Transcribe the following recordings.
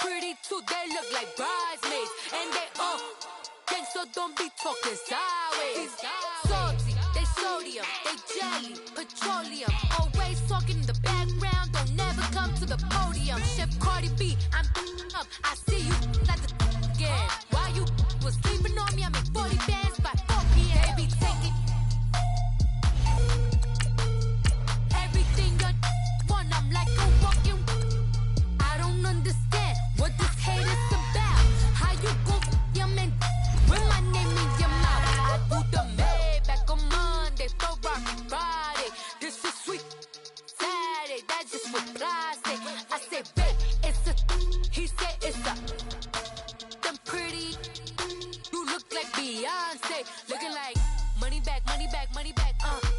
pretty too, they look like bridesmaids. And they all gang, so don't be talking sideways. Salty, they sodium, they jelly, petroleum. Always talking in the background, don't never come to the podium. Chef Cardi B, I'm up, I see you at the again. While you was sleeping on me, I make 40 bands by 4 p.m. Baby, take it. Everything you want, I'm like a walking. I don't understand what this hate is about. How you go your man with my name in your mouth? I do the Maybach on Monday, for Rocky Friday. This is sweet Saturday, that's just what I say. I say, babe, it's a. He said it's a. Them pretty. You look like Beyonce, looking like money back, money back, money back,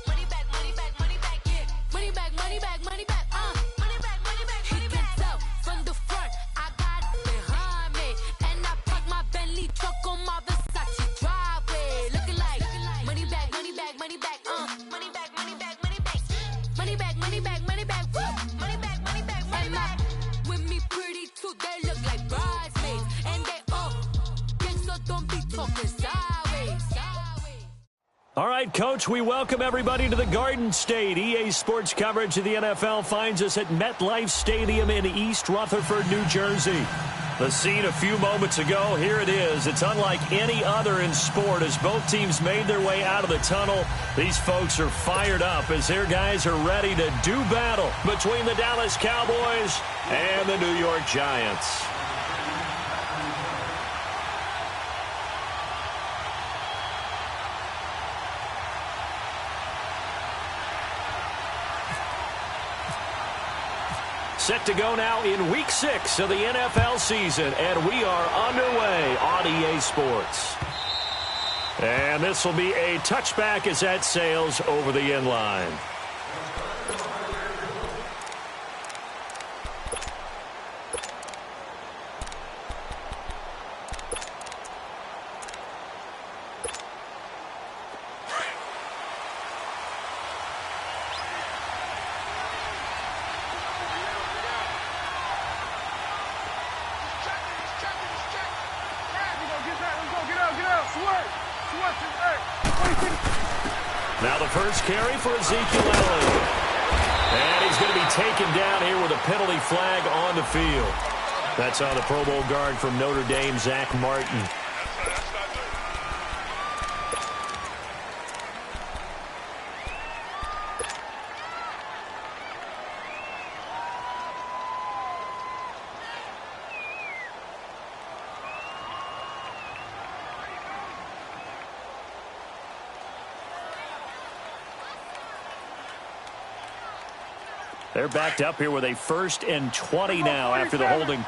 money back, money back, money back, yeah. Money back, money back, money back, money back, money back. He can tell from the front, I got it behind me, and I park my Bentley truck on my Versace driveway, looking like money back, money back, money back, money back, money back, money back, money back, money back, money back, money back, money back, money back. With me pretty too, they look like bridesmaids, and they all gang, so don't be talking sideways. All right, Coach, we welcome everybody to the Garden State. EA Sports coverage of the NFL finds us at MetLife Stadium in East Rutherford, New Jersey. The scene a few moments ago, here it is. It's unlike any other in sport as both teams made their way out of the tunnel. These folks are fired up as their guys are ready to do battle between the Dallas Cowboys and the New York Giants. Set to go now in Week 6 of the NFL season, and we are underway on EA Sports. And this will be a touchback as that sails over the end line. Now the first carry for Ezekiel Elliott. And he's going to be taken down here with a penalty flag on the field. That's on the Pro Bowl guard from Notre Dame, Zach Martin. They're backed up here with a 1st and 20 now after the holding.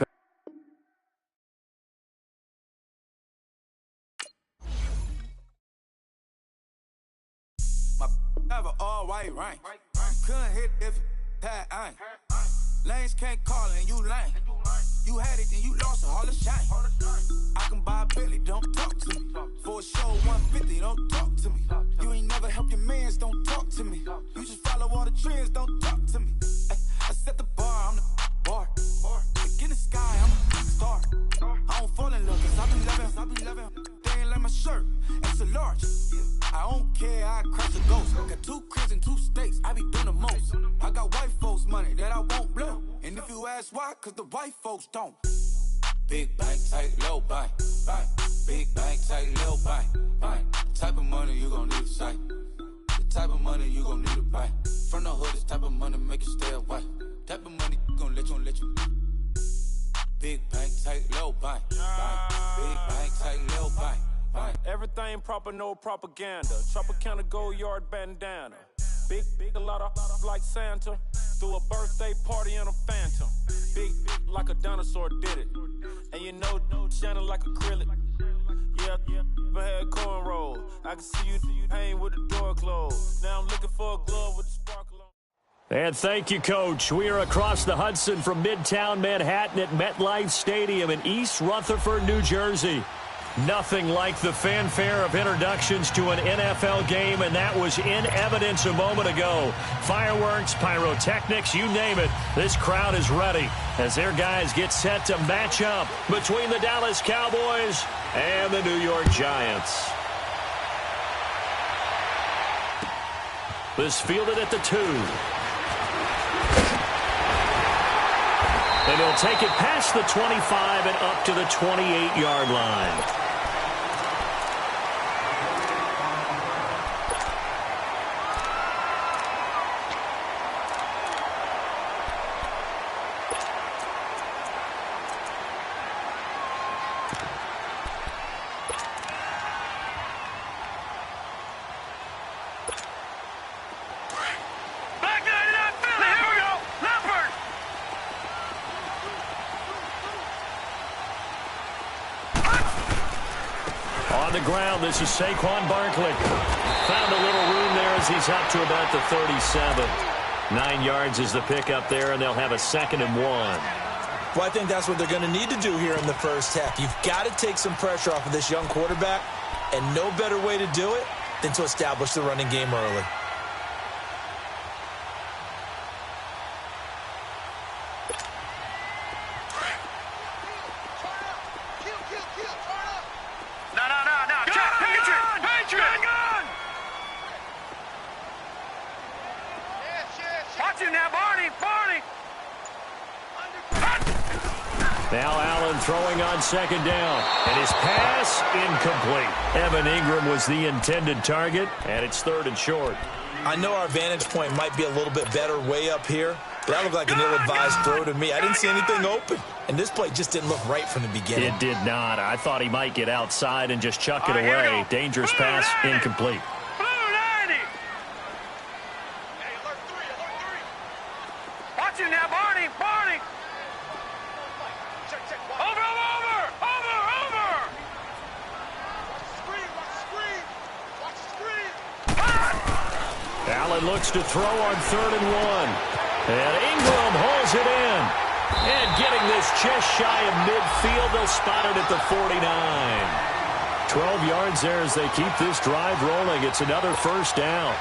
My all white rank. Couldn't hit if that ain't. Lanes can't call and you lame. You had it and you lost it, all the shine. I can buy a Billy, don't talk to me. For a show 150, don't talk to me. You ain't never help your mans, don't talk to me. You just follow all the trends, don't talk to me. I set the bar, I'm the bar. Like in the sky, I'm a star. I don't fall in love, cause I be loving. They ain't like my shirt, it's a large. I don't care, I crash a ghost. Got 2 cribs and 2 states, I be doing the most. I got white folks money that I won't blow. And if you ask why, cause the white folks don't. Big bank, tight, low bank. Big bank, tight, low bank. The type of money you gon' need to sight. The type of money you gon' need to buy. From the hood, this type of money make you stay away. Type of money gon' let you. Big bank, tight, low bank. Big bank, tight, low bank. Everything proper, no propaganda. Tropicana gold yard bandana. Big, a lot of like Santa. Threw a birthday party in a phantom. Big like a dinosaur did it. And you know, shining like acrylic. Yeah, I had cornrows. I can see you hang with the door closed. Now I'm looking for a glove with a sparkle on. And thank you, Coach. We are across the Hudson from Midtown Manhattan at MetLife Stadium in East Rutherford, New Jersey. Nothing like the fanfare of introductions to an NFL game, and that was in evidence a moment ago. Fireworks, pyrotechnics, you name it. This crowd is ready as their guys get set to match up between the Dallas Cowboys and the New York Giants. This fielded at the 2. And he'll take it past the 25 and up to the 28-yard line. On the ground, this is Saquon Barkley. Found a little room there as he's up to about the 37. 9 yards is the pickup there, and they'll have a 2nd and 1. Well, I think that's what they're going to need to do here in the first half. You've got to take some pressure off of this young quarterback, and no better way to do it than to establish the running game early. Now Allen throwing on 2nd down, and his pass incomplete. Evan Ingram was the intended target, and it's 3rd and short. I know our vantage point might be a little bit better way up here, but that looked like an ill-advised throw to me. I didn't see anything open, and this play just didn't look right from the beginning. It did not. I thought he might get outside and just chuck it away. Dangerous pass, incomplete. Watch him now, Barney! Allen looks to throw on 3rd and 1. And Ingram hauls it in. And getting this just shy of midfield, they'll spot it at the 49. 12 yards there as they keep this drive rolling. It's another 1st down.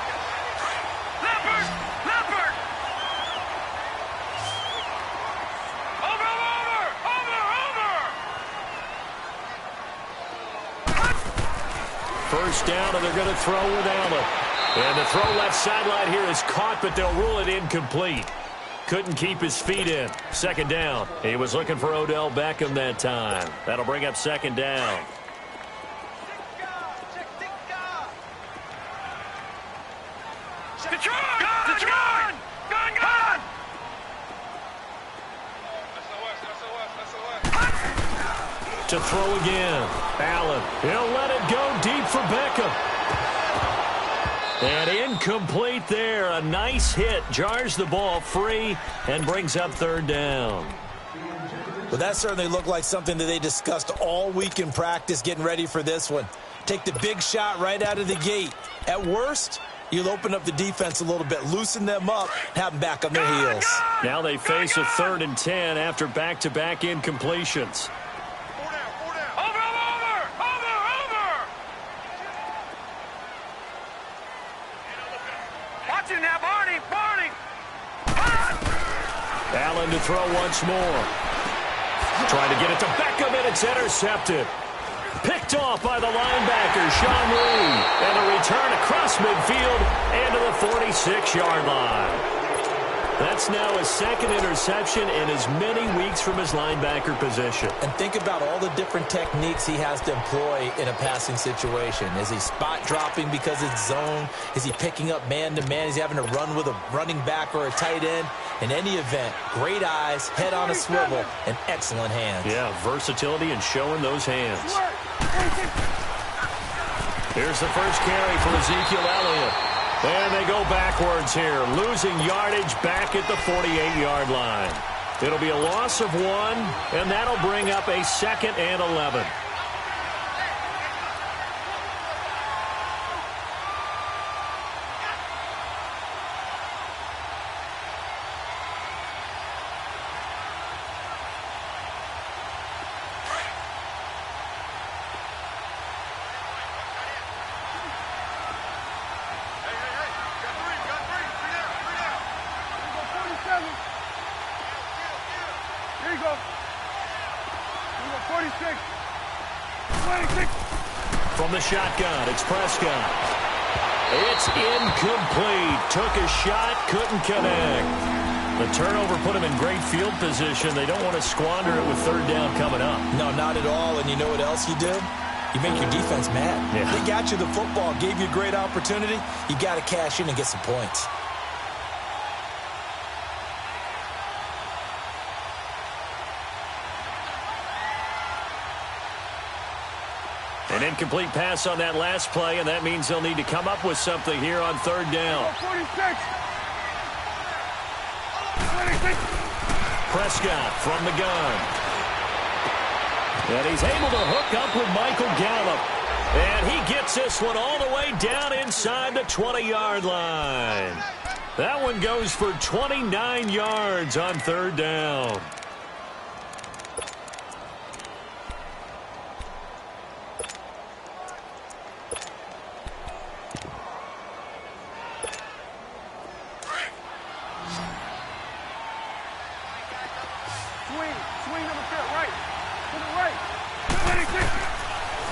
First down, and they're going to throw with Allen. And the throw left sideline here is caught, but they'll rule it incomplete. Couldn't keep his feet in. 2nd down. He was looking for Odell Beckham that time. That'll bring up 2nd down. To throw again. Allen. He'll let it go deep for Beckham. And incomplete there. A nice hit. Jars the ball free and brings up 3rd down. Well, that certainly looked like something that they discussed all week in practice getting ready for this one. Take the big shot right out of the gate. At worst, you'll open up the defense a little bit, loosen them up, have them back on their heels. Now they face a 3rd and 10 after back-to-back incompletions. Allen to throw once more. Trying to get it to Beckham, and it's intercepted. Picked off by the linebacker, Sean Lee. And a return across midfield and to the 46-yard line. That's now his 2nd interception in as many weeks from his linebacker position. And think about all the different techniques he has to employ in a passing situation. Is he spot dropping because it's zone? Is he picking up man-to-man? Is he having to run with a running back or a tight end? In any event, great eyes, head on a swivel, and excellent hands. Yeah, versatility and showing those hands. Here's the first carry for Ezekiel Elliott. And they go backwards here, losing yardage back at the 48-yard line. It'll be a loss of 1, and that'll bring up a 2nd and 11. From the shotgun, it's Prescott. It's incomplete. Took a shot, couldn't connect. The turnover put him in great field position. They don't want to squander it with third down coming up. No, not at all. And you know what else you do? You make your defense mad. Yeah. They got you the football, gave you a great opportunity. You got to cash in and get some points. An incomplete pass on that last play, and that means they'll need to come up with something here on third down. 46. Prescott from the gun. And he's able to hook up with Michael Gallup. And he gets this one all the way down inside the 20-yard line. That one goes for 29 yards on third down.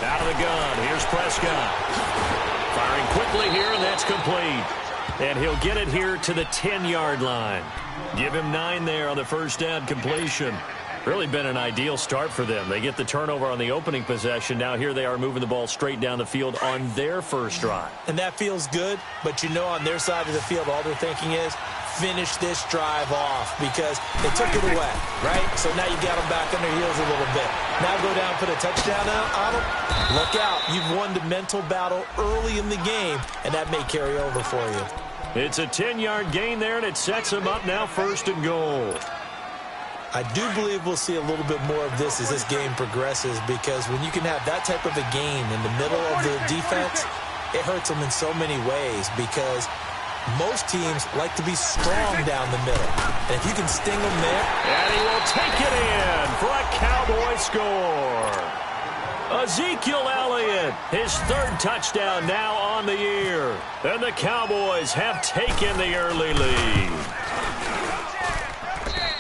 Out of the gun, here's Prescott. Firing quickly here, and that's complete. And he'll get it here to the 10-yard line. Give him 9 there on the first down completion. Really been an ideal start for them. They get the turnover on the opening possession. Now here they are moving the ball straight down the field on their first drive. And that feels good, but you know on their side of the field all they're thinking is finish this drive off because they took it away, right? So now you got them back on their heels a little bit. Now go down, put a touchdown on them. Look out. You've won the mental battle early in the game, and that may carry over for you. It's a 10-yard gain there, and it sets them up now first and goal. I do believe we'll see a little bit more of this as this game progresses because when you can have that type of a gain in the middle of the defense, it hurts them in so many ways because most teams like to be strong down the middle. And if you can sting them there. And he will take it in for a Cowboy score. Ezekiel Elliott, his third touchdown now on the year. And the Cowboys have taken the early lead.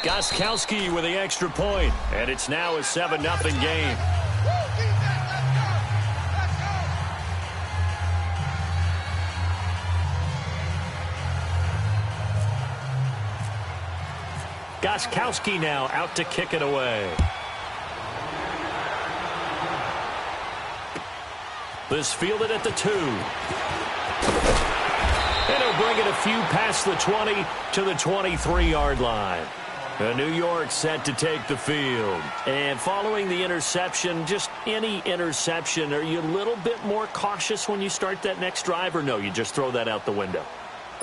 Gostkowski with the extra point. And it's now a 7-0 game. Gostkowski now out to kick it away. This fielded at the 2. And he'll bring it a few past the 20 to the 23-yard line. New York set to take the field. And following the interception, just any interception, are you a little bit more cautious when you start that next drive, or no, you just throw that out the window?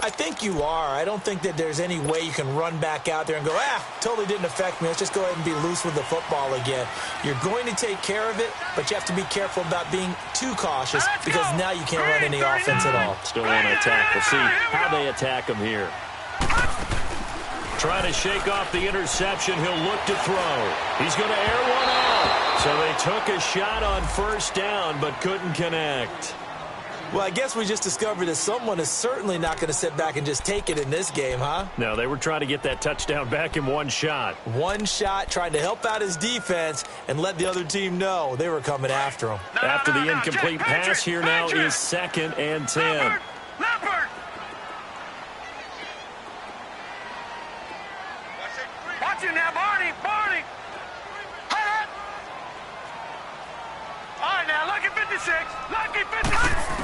I think you are. I don't think that there's any way you can run back out there and go, totally didn't affect me. Let's just go ahead and be loose with the football again. You're going to take care of it, but you have to be careful about being too cautious because now you can't run any offense at all. Still want to attack. We'll see how they attack him here. Trying to shake off the interception. He'll look to throw. He's going to air one out. So they took a shot on first down, but couldn't connect. Well, I guess we just discovered that someone is certainly not going to sit back and just take it in this game, huh? No, they were trying to get that touchdown back in one shot. One shot, trying to help out his defense and let the other team know they were coming after him. After the incomplete pass, here now is 2nd and 10. Leopard! Watch it now, Barney! Barney! All right, now, lucky 56. Lucky 56.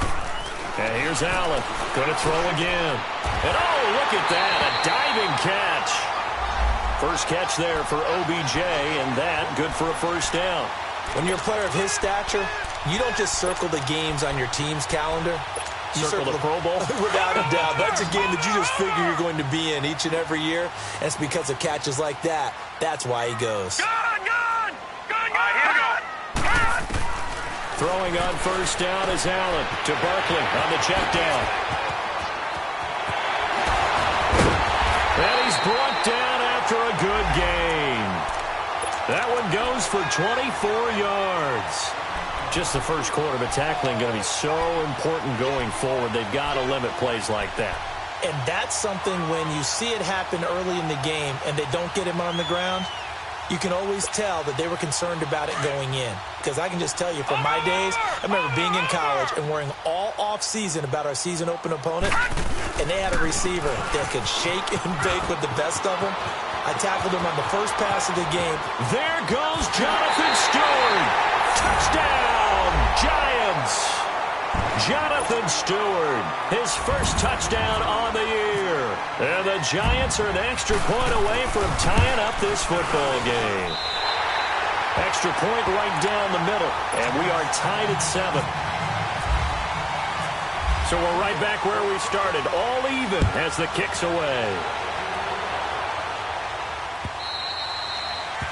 And here's Allen. Going to throw again. And oh, look at that. A diving catch. First catch there for OBJ, and that good for a first down. When you're a player of his stature, you don't just circle the games on your team's calendar. You circle the Pro Bowl? Without a doubt. That's a game that you just figure you're going to be in each and every year. And it's because of catches like that. That's why he goes. Gun! All right, here we go. Throwing on first down is Allen to Barkley on the check down. And he's brought down after a good gain. That one goes for 24 yards. Just the first quarter, but tackling going to be so important going forward. They've got to limit plays like that. And that's something when you see it happen early in the game and they don't get him on the ground, you can always tell that they were concerned about it going in. Because I can just tell you from my days, I remember being in college and worrying all off-season about our season open opponent, and they had a receiver that could shake and bake with the best of them. I tackled him on the first pass of the game. There goes Jonathan Stewart. Touchdown, Giants. Jonathan Stewart, his first touchdown on the year. And the Giants are an extra point away from tying up this football game. Extra point right down the middle, and we are tied at 7. So we're right back where we started, all even as the kick's away.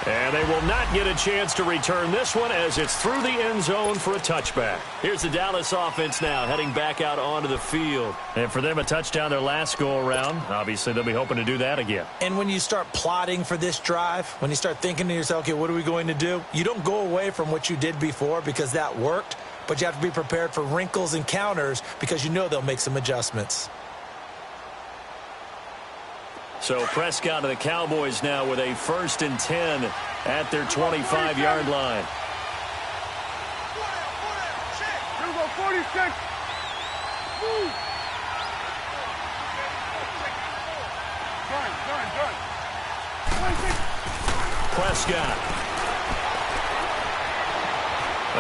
And they will not get a chance to return this one as it's through the end zone for a touchback. Here's the Dallas offense now heading back out onto the field. And for them, a touchdown their last go-around. Obviously, they'll be hoping to do that again. And when you start plotting for this drive, when you start thinking to yourself, okay, what are we going to do? You don't go away from what you did before because that worked, but you have to be prepared for wrinkles and counters because you know they'll make some adjustments. So Prescott of the Cowboys now with a 1st and 10 at their 25-yard line. Here we go, 46. Woo. Done. 26. Prescott.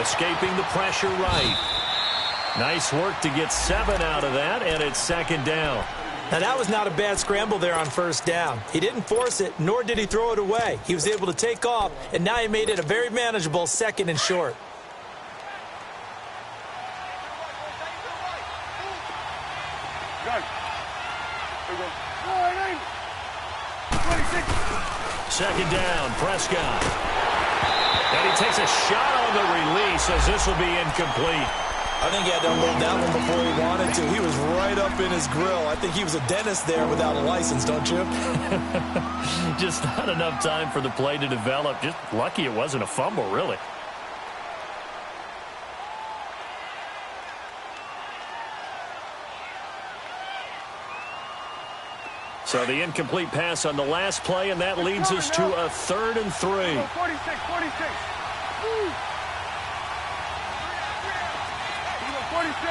Escaping the pressure right. Nice work to get 7 out of that, and it's 2nd down. Now, that was not a bad scramble there on 1st down. He didn't force it, nor did he throw it away. He was able to take off, and now he made it a very manageable 2nd and short. Done. Here we go. 26. 2nd down, Prescott. And he takes a shot on the release as this will be incomplete. I think he had to unload that one before he wanted to. He was right up in his grill. I think he was a dentist there without a license, don't you? Just not enough time for the play to develop. Just lucky it wasn't a fumble, really. So the incomplete pass on the last play, and that leads us to a 3rd and 3. 46. Woo. 46.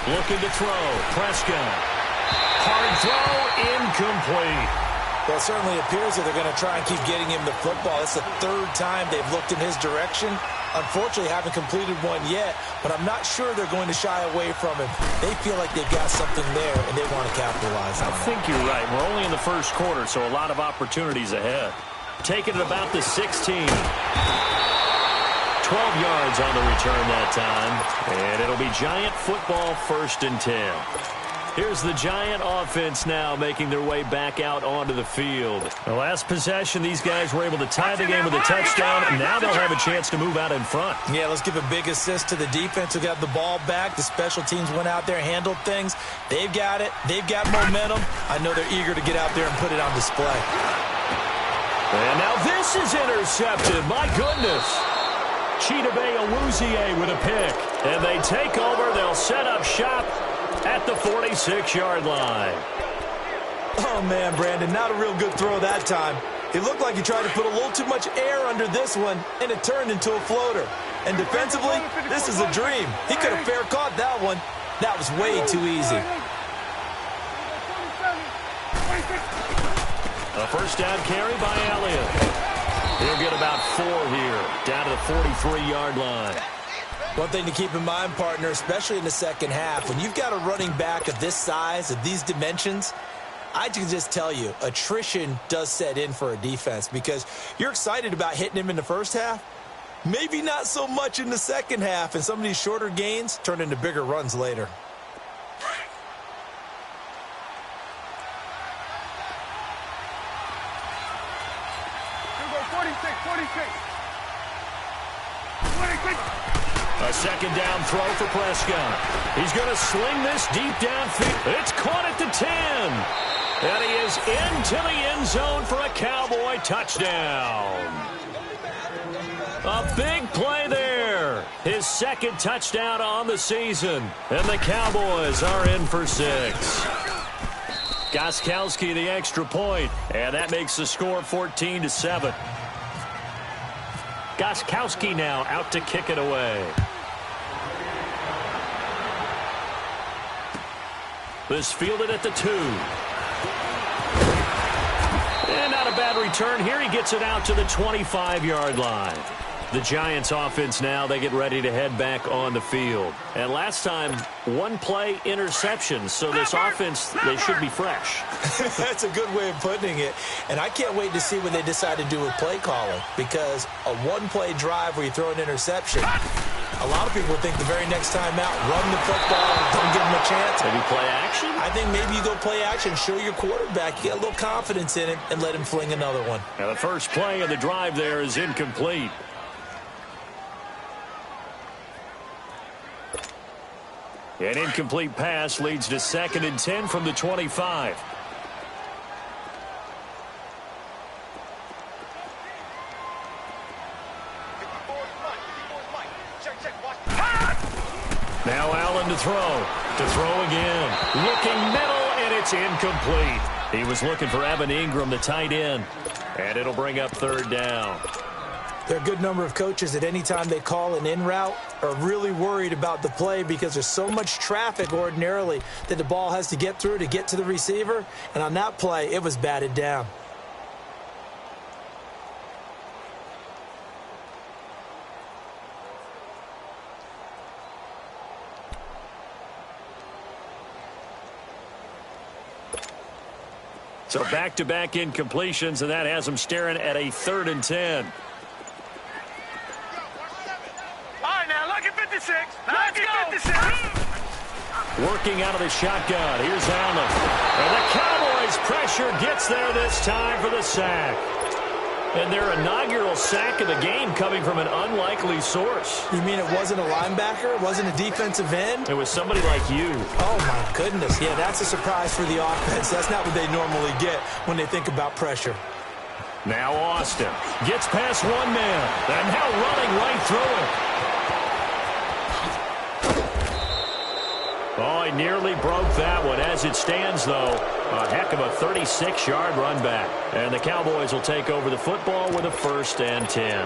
Looking to throw. Prescott. Hard throw. Incomplete. Well, it certainly appears that they're going to try and keep getting him the football. It's the 3rd time they've looked in his direction. Unfortunately, haven't completed one yet, but I'm not sure they're going to shy away from him. They feel like they've got something there, and they want to capitalize on it. I think you're right. We're only in the 1st quarter, so a lot of opportunities ahead. Taking it about the 16. 12 yards on the return that time, and it'll be Giant football 1st and 10. Here's the Giant offense now making their way back out onto the field. The last possession, these guys were able to tie the game with a touchdown, and now they'll have a chance to move out in front. Yeah, let's give a big assist to the defense who got the ball back. The special teams went out there, handled things. They've got it. They've got momentum. I know they're eager to get out there and put it on display. And now this is intercepted. My goodness. Chidobe Awuzie with a pick. And they take over. They'll set up shop at the 46-yard line. Oh, man, Brandon, not a real good throw that time. It looked like he tried to put a little too much air under this one, and it turned into a floater. And defensively, this is a dream. He could have fair caught that one. That was way too easy. A 1st down carry by Elliott. He'll get about 4 here, down to the 43-yard line. One thing to keep in mind, partner, especially in the 2nd half, when you've got a running back of this size, of these dimensions, I can just tell you, attrition does set in for a defense because you're excited about hitting him in the 1st half. Maybe not so much in the 2nd half, and some of these shorter gains turn into bigger runs later. A 2nd down throw for Prescott. He's going to sling this deep downfield. It's caught at the 10. And he is into the end zone for a Cowboy touchdown. A big play there. His 2nd touchdown on the season. And the Cowboys are in for 6. Gostkowski the extra point, and that makes the score 14-7. Gostkowski now out to kick it away. This fielded at the 2. And not a bad return here. He gets it out to the 25-yard line. The Giants offense now, they get ready to head back on the field. And last time, one play interception. So this offense, they should be fresh. That's a good way of putting it. And I can't wait to see what they decide to do with play calling. Because a one-play drive where you throw an interception, a lot of people think the very next time out, run the football, don't give them a chance. Maybe play action? I think maybe you go play action, show your quarterback, you get a little confidence in him, and let him fling another one. Now the first play of the drive there is incomplete. An incomplete pass leads to 2nd and 10 from the 25. Now Allen to throw. To throw again. Looking middle, and it's incomplete. He was looking for Evan Ingram, the tight end. And it'll bring up 3rd down. There are a good number of coaches that any time they call an in route are really worried about the play because there's so much traffic ordinarily that the ball has to get through to get to the receiver. And on that play, it was batted down. So back-to-back incompletions, and that has them staring at a 3rd and 10. Lucky 56. Lucky 56. Working out of the shotgun. Here's Allen. And the Cowboys' pressure gets there this time for the sack. And their inaugural sack of the game coming from an unlikely source. You mean it wasn't a linebacker? It wasn't a defensive end? It was somebody like you. Oh, my goodness. Yeah, that's a surprise for the offense. That's not what they normally get when they think about pressure. Now Austin gets past one man. And now running right through it. Oh, he nearly broke that one. As it stands, though, a heck of a 36-yard run back. And the Cowboys will take over the football with a 1st and 10.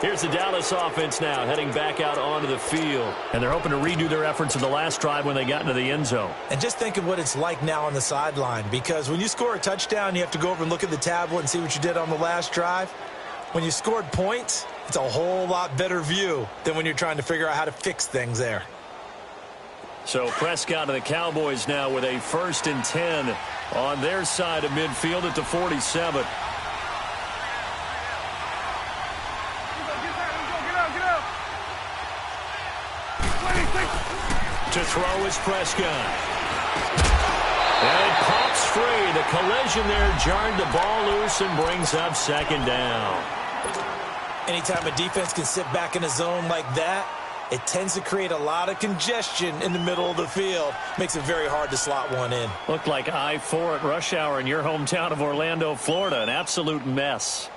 Here's the Dallas offense now heading back out onto the field. And they're hoping to redo their efforts in the last drive when they got into the end zone. And just think of what it's like now on the sideline. Because when you score a touchdown, you have to go over and look at the tablet and see what you did on the last drive. When you scored points, it's a whole lot better view than when you're trying to figure out how to fix things there. So Prescott and the Cowboys now with a 1st and 10 on their side of midfield at the 47. To throw is Prescott. And it pops free. The collision there jarred the ball loose and brings up 2nd down. Anytime a defense can sit back in a zone like that, it tends to create a lot of congestion in the middle of the field. Makes it very hard to slot one in. Looked like I-4 at rush hour in your hometown of Orlando, Florida. An absolute mess.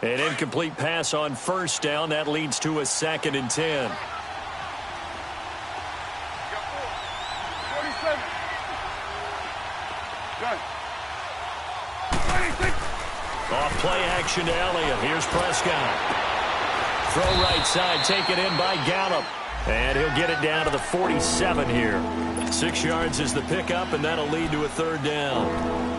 An incomplete pass on 1st down. That leads to a 2nd and 10. 47. Good. 26. Off play action to Elliott. Here's Prescott. Throw right side, taken in by Gallup. And he'll get it down to the 47 here. 6 yards is the pickup, and that'll lead to a 3rd down.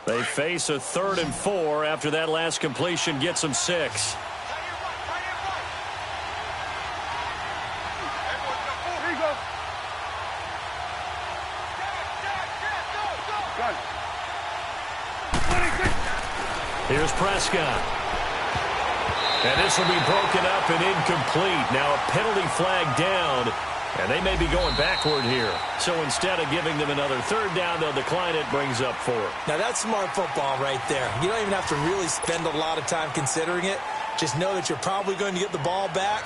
They face a 3rd and 4 after that last completion gets them 6. Here's Prescott. And this will be broken up and incomplete. Now a penalty flag down. And they may be going backward here. So instead of giving them another 3rd down, they'll decline it, brings up 4. Now that's smart football right there. You don't even have to really spend a lot of time considering it. Just know that you're probably going to get the ball back.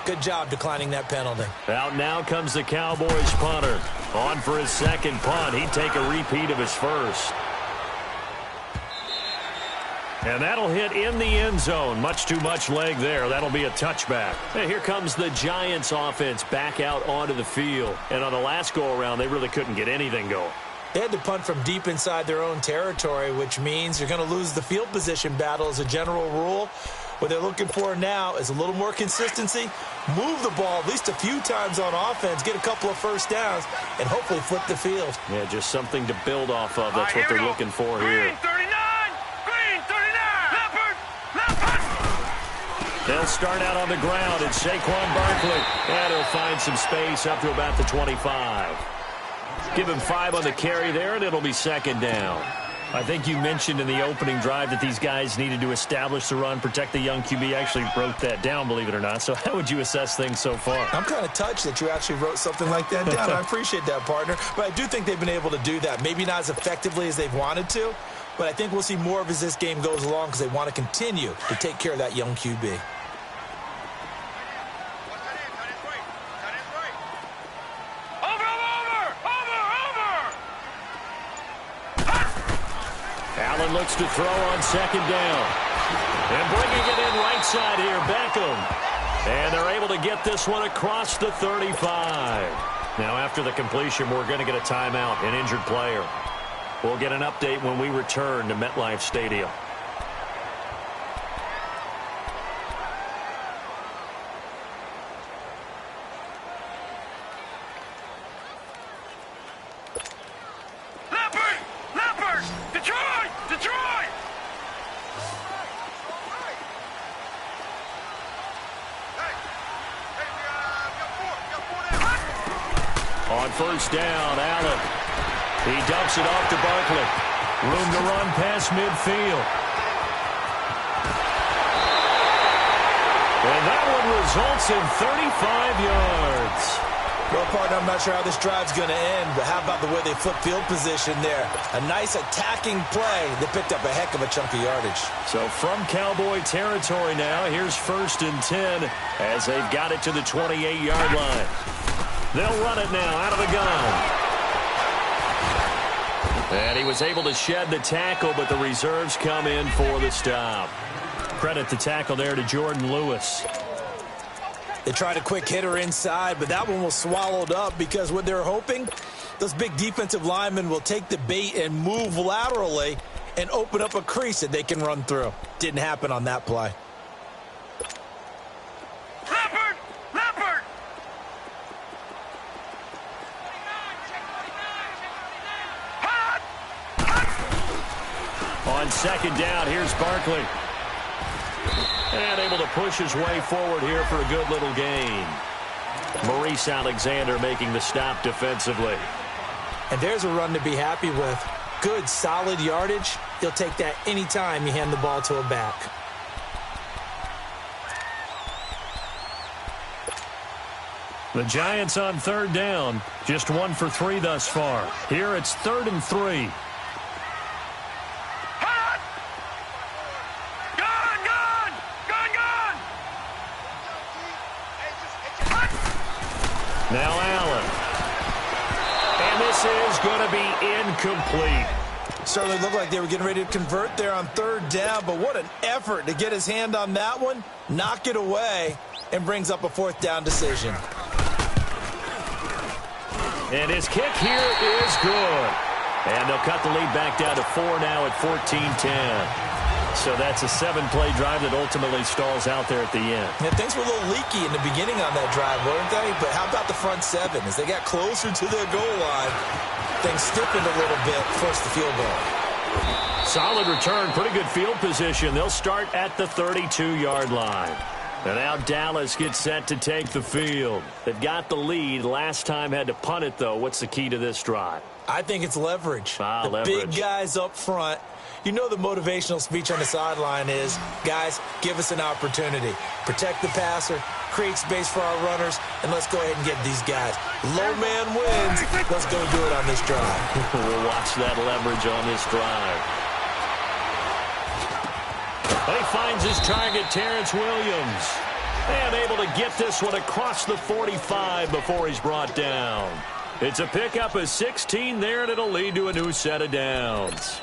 Good job declining that penalty. Out now comes the Cowboys punter. On for his second punt. He'd take a repeat of his first. And that'll hit in the end zone. Much too much leg there. That'll be a touchback. And here comes the Giants offense back out onto the field. And on the last go-around, they really couldn't get anything going. They had to punt from deep inside their own territory, which means you're going to lose the field position battle as a general rule. What they're looking for now is a little more consistency, move the ball at least a few times on offense, get a couple of first downs, and hopefully flip the field. Yeah, just something to build off of. That's what they're looking for here. Green 39! Green 39! Leopard! Leopard! They'll start out on the ground. It's Saquon Barkley. And he'll find some space up to about the 25. Give him 5 on the carry there, and it'll be second down. I think you mentioned in the opening drive that these guys needed to establish the run, protect the young QB. I actually wrote that down, believe it or not. So how would you assess things so far? I'm kind of touched that you actually wrote something like that down. I appreciate that, partner. But I do think they've been able to do that. Maybe not as effectively as they've wanted to, but I think we'll see more of as this game goes along because they want to continue to take care of that young QB. Allen looks to throw on second down. And bringing it in right side here, Beckham. And they're able to get this one across the 35. Now after the completion, we're going to get a timeout, an injured player. We'll get an update when we return to MetLife Stadium. On first down, Allen. He dumps it off to Barkley. Room to run past midfield. And that one results in 35 yards. Well, partner, I'm not sure how this drive's going to end, but how about the way they flip field position there? A nice attacking play. They picked up a heck of a chunk of yardage. So from Cowboy territory now, here's 1st and 10 as they've got it to the 28-yard line. They'll run it now out of the gun. And he was able to shed the tackle, but the reserves come in for the stop. Credit the tackle there to Jordan Lewis. They tried a quick hitter inside, but that one was swallowed up because what they're hoping, those big defensive linemen will take the bait and move laterally and open up a crease that they can run through. Didn't happen on that play. On second down, here's Barkley. And able to push his way forward here for a good little gain. Maurice Alexander making the stop defensively. And there's a run to be happy with. Good, solid yardage. He'll take that anytime you hand the ball to a back. The Giants on third down. Just 1 for 3 thus far. Here it's 3rd and 3. Now Allen. And this is going to be incomplete. Certainly looked like they were getting ready to convert there on third down, but what an effort to get his hand on that one, knock it away, and brings up a 4th down decision. And his kick here is good. And they'll cut the lead back down to 4 now at 14-10. So that's a 7-play drive that ultimately stalls out there at the end. Yeah, things were a little leaky in the beginning on that drive, weren't they? But how about the front 7? As they got closer to their goal line, things stiffened a little bit, forced the field goal. Solid return, pretty good field position. They'll start at the 32-yard line. And now Dallas gets set to take the field. They've got the lead. Last time had to punt it, though. What's the key to this drive? I think it's leverage. Leverage. Big guys up front. You know the motivational speech on the sideline is, guys, give us an opportunity. Protect the passer, create space for our runners, and let's go ahead and get these guys. Low man wins. Let's go do it on this drive. We'll watch that leverage on this drive. He finds his target, Terrence Williams. And able to get this one across the 45 before he's brought down. It's a pickup of 16 there, and it'll lead to a new set of downs.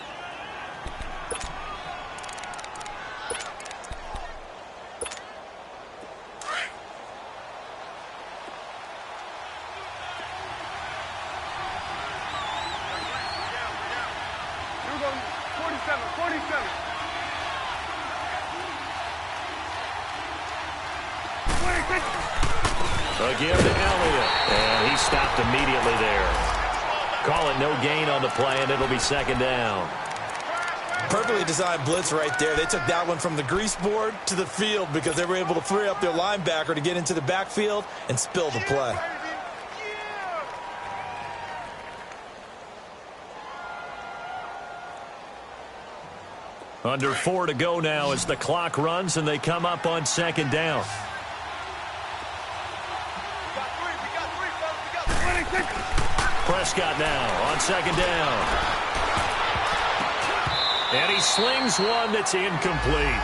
Again to Elliott, and he stopped immediately there. Call it no gain on the play, and it'll be second down. Perfectly designed blitz right there. They took that one from the grease board to the field because they were able to free up their linebacker to get into the backfield and spill the play. Under 4 to go now as the clock runs, and they come up on second down. Prescott now on second down. And he slings one that's incomplete.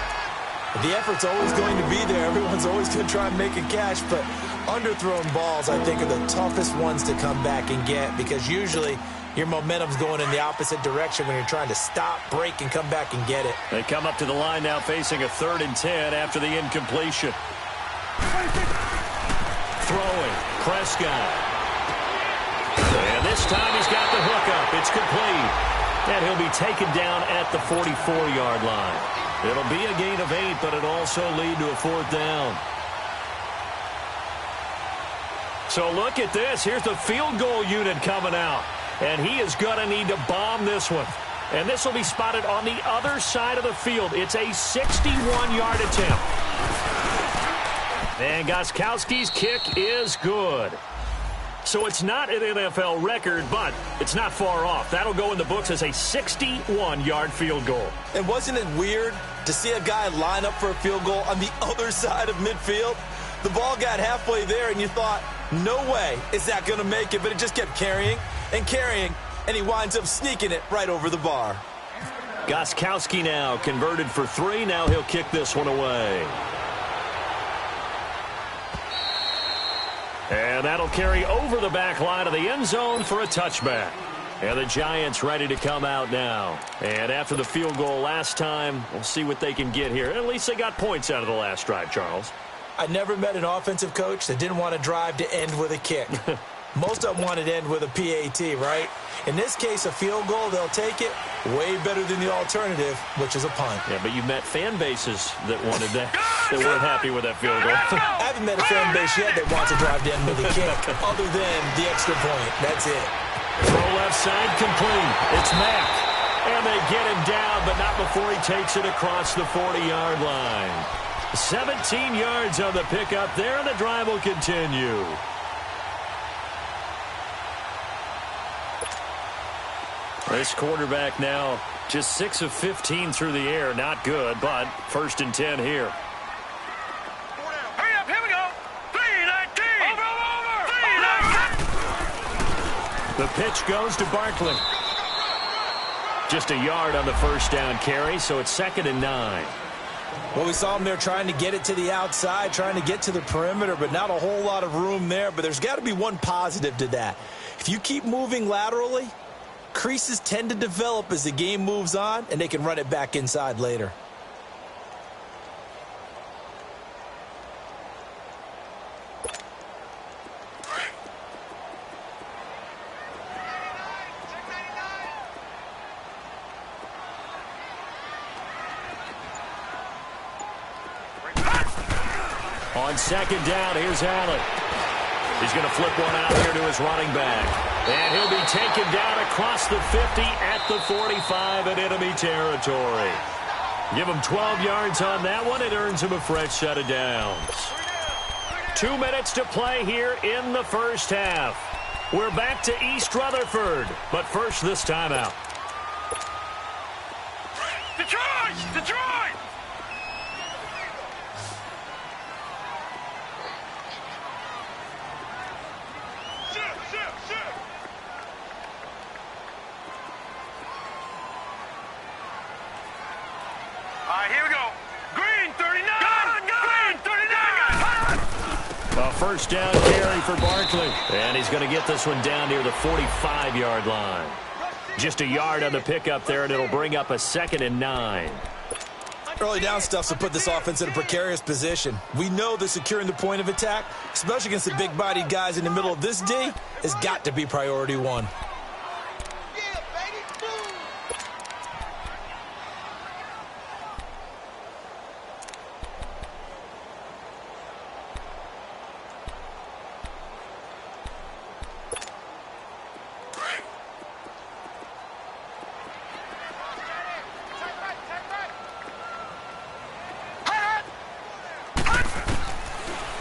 The effort's always going to be there. Everyone's always going to try and make a catch, but underthrown balls, I think, are the toughest ones to come back and get because usually your momentum's going in the opposite direction when you're trying to stop, break, and come back and get it. They come up to the line now facing a 3rd and 10 after the incompletion. Throwing, Prescott. And this time he's got the hook up. It's complete. And he'll be taken down at the 44-yard line. It'll be a gain of 8, but it'll also lead to a 4th down. So look at this. Here's the field goal unit coming out. And he is going to need to bomb this one. And this will be spotted on the other side of the field. It's a 61-yard attempt. And Gostkowski's kick is good. So it's not an NFL record, but it's not far off. That'll go in the books as a 61-yard field goal. And wasn't it weird to see a guy line up for a field goal on the other side of midfield? The ball got halfway there, and you thought, no way is that going to make it, but it just kept carrying and carrying, and he winds up sneaking it right over the bar. Gostkowski now converted for 3. Now he'll kick this one away. And that'll carry over the back line of the end zone for a touchback. And the Giants ready to come out now. And after the field goal last time, we'll see what they can get here. At least they got points out of the last drive, Charles. I never met an offensive coach that didn't want to drive to end with a kick. Most of them wanted to end with a PAT, right? In this case, a field goal, they'll take it way better than the alternative, which is a punt. Yeah, but you've met fan bases that wanted that, that weren't happy with that field goal. I haven't met a fan base yet that wants to drive to end with a kick, other than the extra point. That's it. Throw left side complete. It's Mack. And they get him down, but not before he takes it across the 40-yard line. 17 yards on the pickup there, and the drive will continue. This quarterback now just 6 of 15 through the air. Not good, but 1st and 10 here. Hurry up, here we go. 3-19. Over. 3-19. The pitch goes to Barkley. Just a yard on the 1st down carry, so it's 2nd and 9. Well, we saw him there trying to get it to the outside, trying to get to the perimeter, but not a whole lot of room there. But there's got to be one positive to that. If you keep moving laterally, creases tend to develop as the game moves on, and they can run it back inside later. On 2nd down, here's Allen. He's going to flip one out here to his running back. And he'll be taken down across the 50 at the 45 in enemy territory. Give him 12 yards on that one. It earns him a fresh set of downs. 2 minutes to play here in the 1st half. We're back to East Rutherford, but first this timeout. Detroit! Detroit! All right, here we go. Green 39. Green 39. first down carry for Barkley. And he's going to get this one down near the 45-yard line. Just a yard on the pickup there, and it'll bring up a 2nd and 9. Early down stuff to put this offense in a precarious position. We know that securing the point of attack, especially against the big-bodied guys in the middle of this D, has got to be priority one.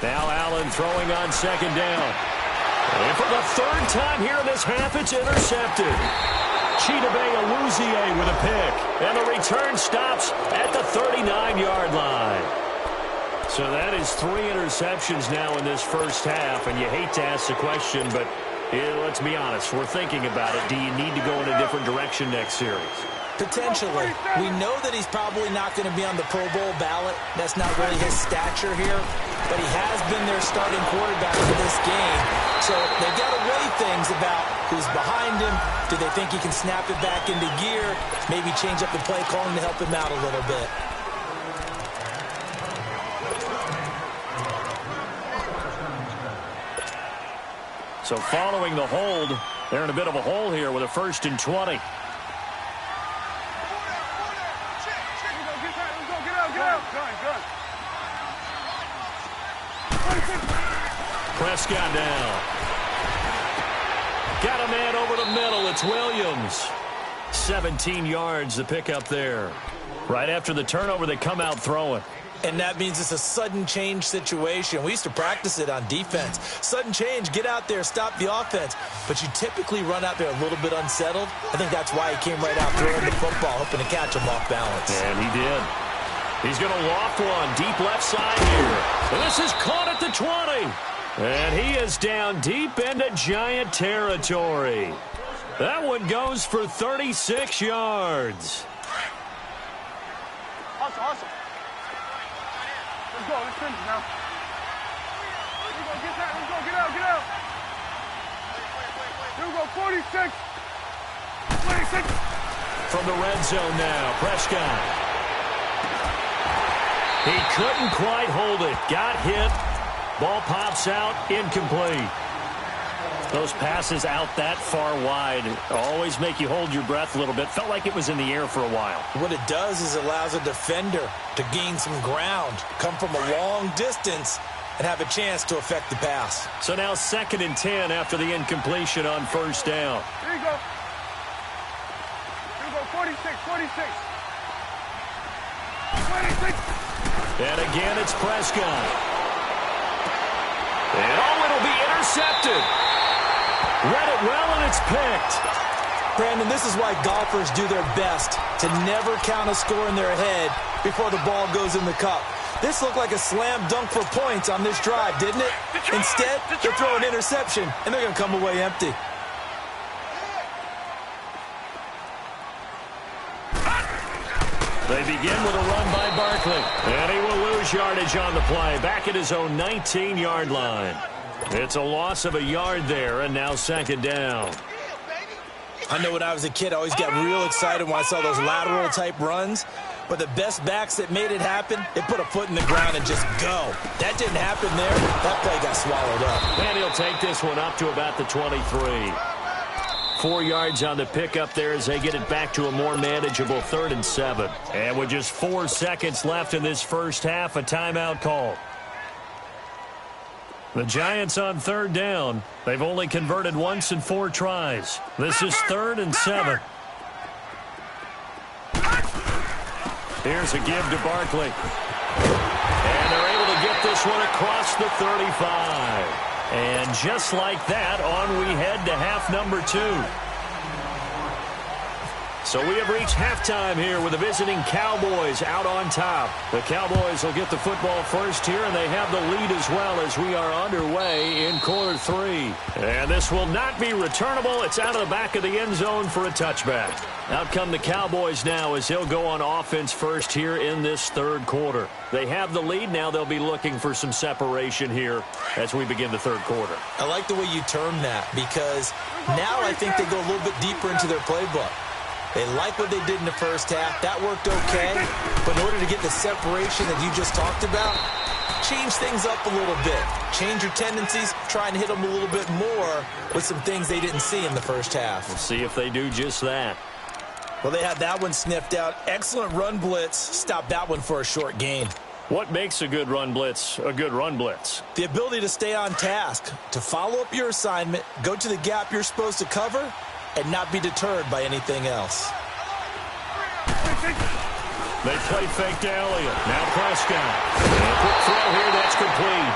Now Allen throwing on 2nd down. And for the 3rd time here in this half, it's intercepted. Chidobe Awuzie with a pick. And the return stops at the 39-yard line. So that is 3 interceptions now in this first half. And you hate to ask the question, but let's be honest. We're thinking about it. Do you need to go in a different direction next series? Potentially. We know that he's probably not going to be on the Pro Bowl ballot. That's not really his stature here. But he has been their starting quarterback for this game. So they've got to weigh things about who's behind him. Do they think he can snap it back into gear? Maybe change up the play calling to help him out a little bit. So following the hold, they're in a bit of a hole here with a 1st and 20. Prescott down. Got a man over the middle. It's Williams. 17 yards to pick up there. Right after the turnover, they come out throwing. And that means it's a sudden change situation. We used to practice it on defense. Sudden change, get out there, stop the offense. But you typically run out there a little bit unsettled. I think that's why he came right out throwing the football, hoping to catch him off balance. And he did. He's going to loft one deep left side here. And this is caught at the 20. And he is down deep into Giant territory. That one goes for 36 yards. Awesome. Let's go. Let's finish now. Here we go. Get that. Let's go. Get out. Here we go. 46. From the red zone now, Prescott. He couldn't quite hold it. Got hit. Ball pops out, incomplete. Those passes out that far wide always make you hold your breath a little bit. Felt like it was in the air for a while. What it does is it allows a defender to gain some ground, come from a long distance, and have a chance to affect the pass. So now 2nd and 10 after the incompletion on 1st down. Here you go. 46. And again, it's Prescott. And it'll be intercepted. Read it well, and it's picked. Brandon, this is why golfers do their best to never count a score in their head before the ball goes in the cup. This looked like a slam dunk for points on this drive, didn't it? Instead, they throw an interception, and they're going to come away empty. They begin with a run by Barkley. And he will lose yardage on the play. Back at his own 19-yard line. It's a loss of a yard there, and now 2nd down. I know when I was a kid, I always got real excited when I saw those lateral-type runs. But the best backs that made it happen, they put a foot in the ground and just go. That didn't happen there. That play got swallowed up. And he'll take this one up to about the 23. 4 yards on the pickup there as they get it back to a more manageable 3rd and 7. And with just 4 seconds left in this first half, a timeout call. The Giants on 3rd down. They've only converted once in 4 tries. This is 3rd and 7. Here's a give to Barkley. And they're able to get this one across the 35. And just like that, on we head to half number 2. So we have reached halftime here with the visiting Cowboys out on top. The Cowboys will get the football first here, and they have the lead as well as we are underway in quarter 3. And this will not be returnable. It's out of the back of the end zone for a touchback. Out come the Cowboys now as they'll go on offense first here in this third quarter. They have the lead. Now they'll be looking for some separation here as we begin the third quarter. I like the way you term that because now I think they go a little bit deeper into their playbook. They like what they did in the first half. That worked okay. But in order to get the separation that you just talked about, change things up a little bit. Change your tendencies. Try and hit them a little bit more with some things they didn't see in the first half. We'll see if they do just that. Well, they had that one sniffed out. Excellent run blitz. Stop that one for a short gain. What makes a good run blitz a good run blitz? The ability to stay on task, to follow up your assignment, go to the gap you're supposed to cover, and not be deterred by anything else. They play fake to Elliott. Now Prescott. And a quick throw here. That's complete.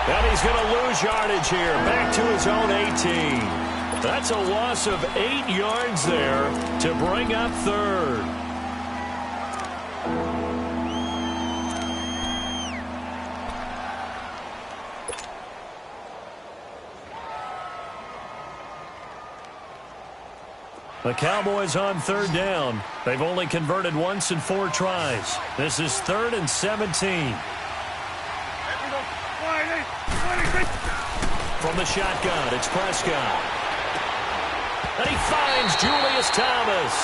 And he's going to lose yardage here. Back to his own 18. That's a loss of 8 yards there to bring up third. The Cowboys on third down. They've only converted once in 4 tries. This is 3rd and 17. From the shotgun, it's Prescott. And he finds Julius Thomas.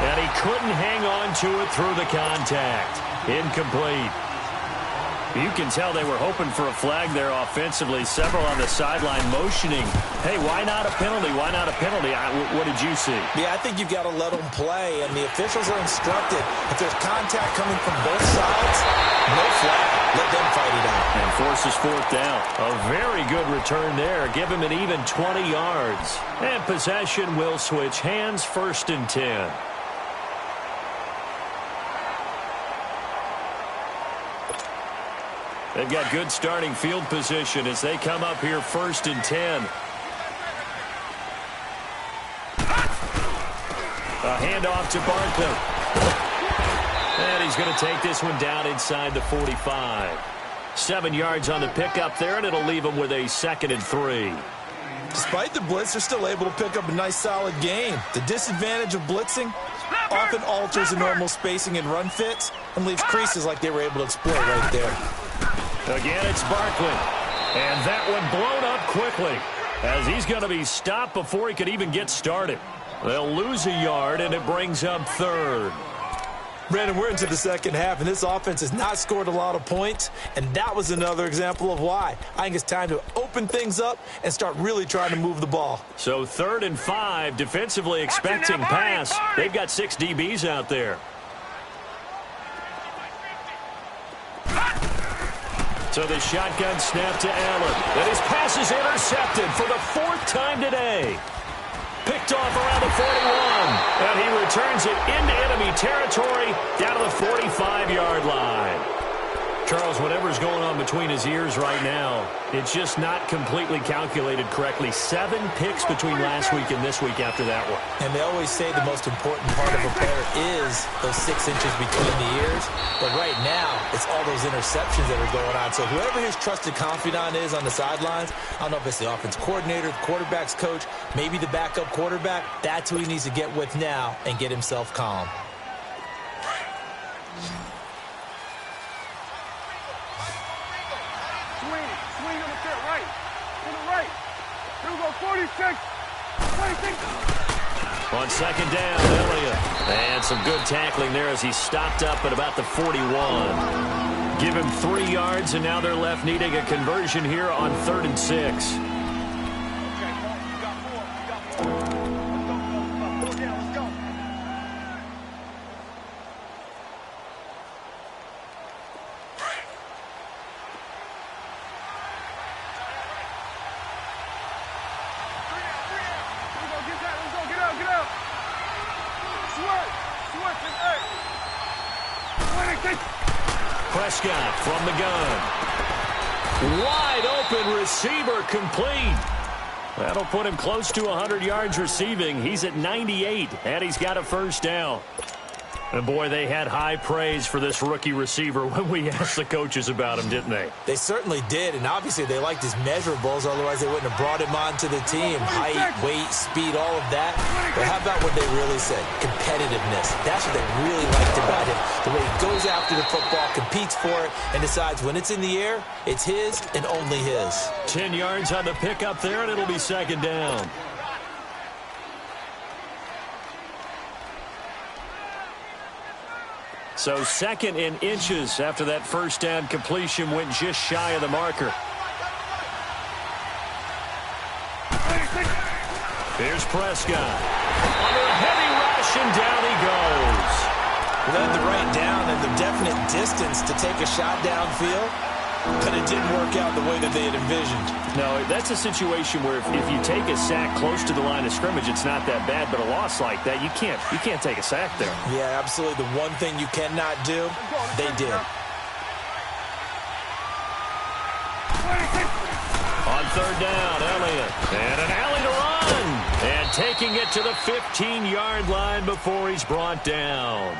And he couldn't hang on to it through the contact. Incomplete. You can tell they were hoping for a flag there offensively. Several on the sideline motioning. Hey, why not a penalty? Why not a penalty? What did you see? Yeah, I think you've got to let them play, and the officials are instructed. If there's contact coming from both sides, no flag. Let them fight it out. And forces 4th down. A very good return there. Give him an even 20 yards. And possession will switch hands, 1st and 10. They've got good starting field position as they come up here 1st and 10. A handoff to Barkley. And he's going to take this one down inside the 45. 7 yards on the pickup there, and it'll leave him with a 2nd and 3. Despite the blitz, they're still able to pick up a nice solid gain. The disadvantage of blitzing often alters the normal spacing and run fits and leaves creases like they were able to exploit right there. Again, it's Barkley. And that one blown up quickly as he's going to be stopped before he could even get started. They'll lose a yard, and it brings up 3rd. Brandon, we're into the second half, and this offense has not scored a lot of points, and that was another example of why. I think it's time to open things up and start really trying to move the ball. So 3rd and 5, defensively expecting pass. They've got 6 DBs out there. So the shotgun snap to Allen. And his pass is intercepted for the 4th time today. Picked off around the 41. And he returns it into enemy territory down to the 45-yard line. Charles, whatever's going on between his ears right now, it's just not completely calculated correctly. 7 picks between last week and this week after that one. And they always say the most important part of a player is those 6 inches between the ears. But right now, it's all those interceptions that are going on. So whoever his trusted confidant is on the sidelines, I don't know if it's the offense coordinator, the quarterback's coach, maybe the backup quarterback, that's who he needs to get with now and get himself calm. Swing on the fit, right. To the right. Here we go, 46. 26. On 2nd down, Elliott. And some good tackling there as he stopped up at about the 41. Give him 3 yards, and now they're left needing a conversion here on 3rd and 6. Prescott from the gun. Wide open receiver complete. That'll put him close to 100 yards receiving. He's at 98, and he's got a first down. And, boy, they had high praise for this rookie receiver when we asked the coaches about him, didn't they? They certainly did, and obviously they liked his measurables. Otherwise, they wouldn't have brought him onto the team. Height, weight, speed, all of that. But how about what they really said? Competitiveness. That's what they really liked about him. The way he goes after the football, competes for it, and decides when it's in the air, it's his and only his. 10 yards on the pickup there, and it'll be second down. So second in inches after that first down completion went just shy of the marker. Here's Prescott. Under a heavy rush, and down he goes. Led the right down and the definite distance to take a shot downfield, but it didn't work out the way that they had envisioned. No, that's a situation where if you take a sack close to the line of scrimmage, it's not that bad, but a loss like that, you can't take a sack there. Yeah, absolutely. The one thing you cannot do, they did. On third down, Elliott. And an alley to run. And taking it to the 15-yard line before he's brought down.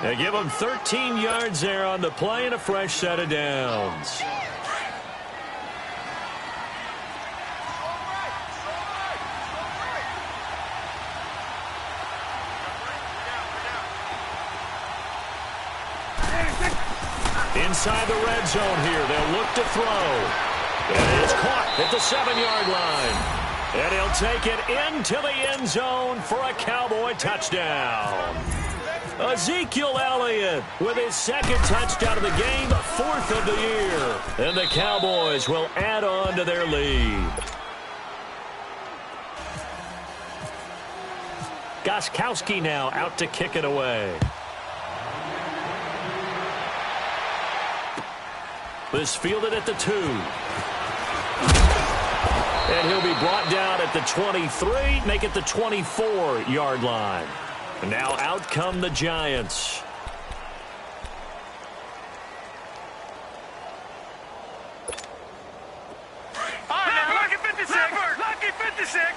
They give him 13 yards there on the play and a fresh set of downs. Inside the red zone here, they'll look to throw. And it's caught at the 7-yard line. And he'll take it into the end zone for a Cowboy touchdown. Ezekiel Elliott with his second touchdown of the game, 4th of the year. And the Cowboys will add on to their lead. Gostkowski now out to kick it away. This fielded at the 2. And he'll be brought down at the 23, make it the 24-yard line. And now out come the Giants. Lucky 56! Lucky 56!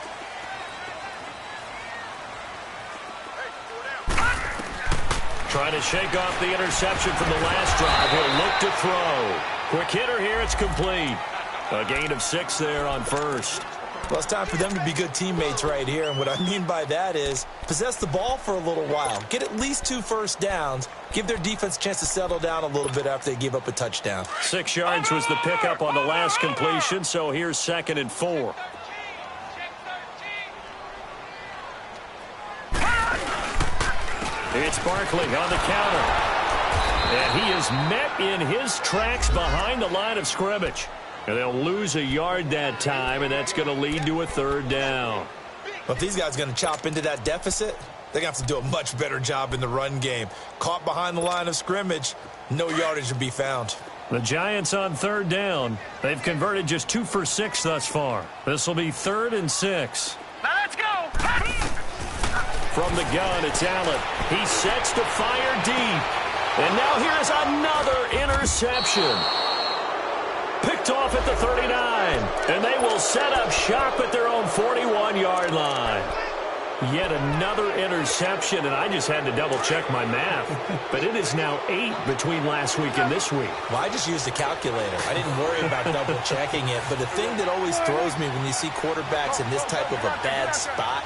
Trying to shake off the interception from the last drive. He'll look to throw. Quick hitter here, it's complete. A gain of 6 there on first. Well, it's time for them to be good teammates right here, and what I mean by that is possess the ball for a little while. Get at least 2 first downs. Give their defense a chance to settle down a little bit after they give up a touchdown. 6 yards was the pickup on the last completion, so here's 2nd and 4. It's Barkley on the counter. And he is met in his tracks behind the line of scrimmage. And they'll lose a yard that time, and that's going to lead to a 3rd down. Well, if these guys are going to chop into that deficit, they're going to have to do a much better job in the run game. Caught behind the line of scrimmage, no yardage to be found. The Giants on 3rd down. They've converted just 2 for 6 thus far. This will be 3rd and 6. Now let's go! From the gun, it's Allen. He sets to fire deep. And now here's another interception. Picked off at the 39. And they will set up shop at their own 41-yard line. Yet another interception, and I just had to double-check my math. But it is now 8 between last week and this week. Well, I just used a calculator. I didn't worry about double-checking it. But the thing that always throws me when you see quarterbacks in this type of a bad spot,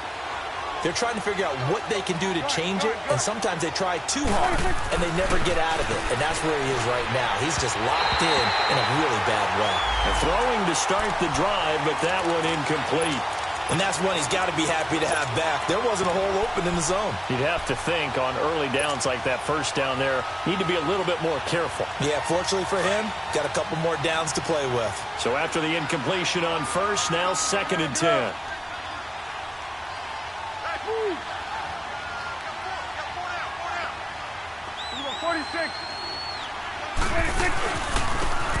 they're trying to figure out what they can do to change it, and sometimes they try too hard, and they never get out of it. And that's where he is right now. He's just locked in a really bad way. Throwing to start the drive, but that one incomplete. And that's one he's got to be happy to have back. There wasn't a hole open in the zone. You'd have to think on early downs like that first down there, need to be a little bit more careful. Yeah, fortunately for him, got a couple more downs to play with. So after the incompletion on first, now 2nd and 10. 46.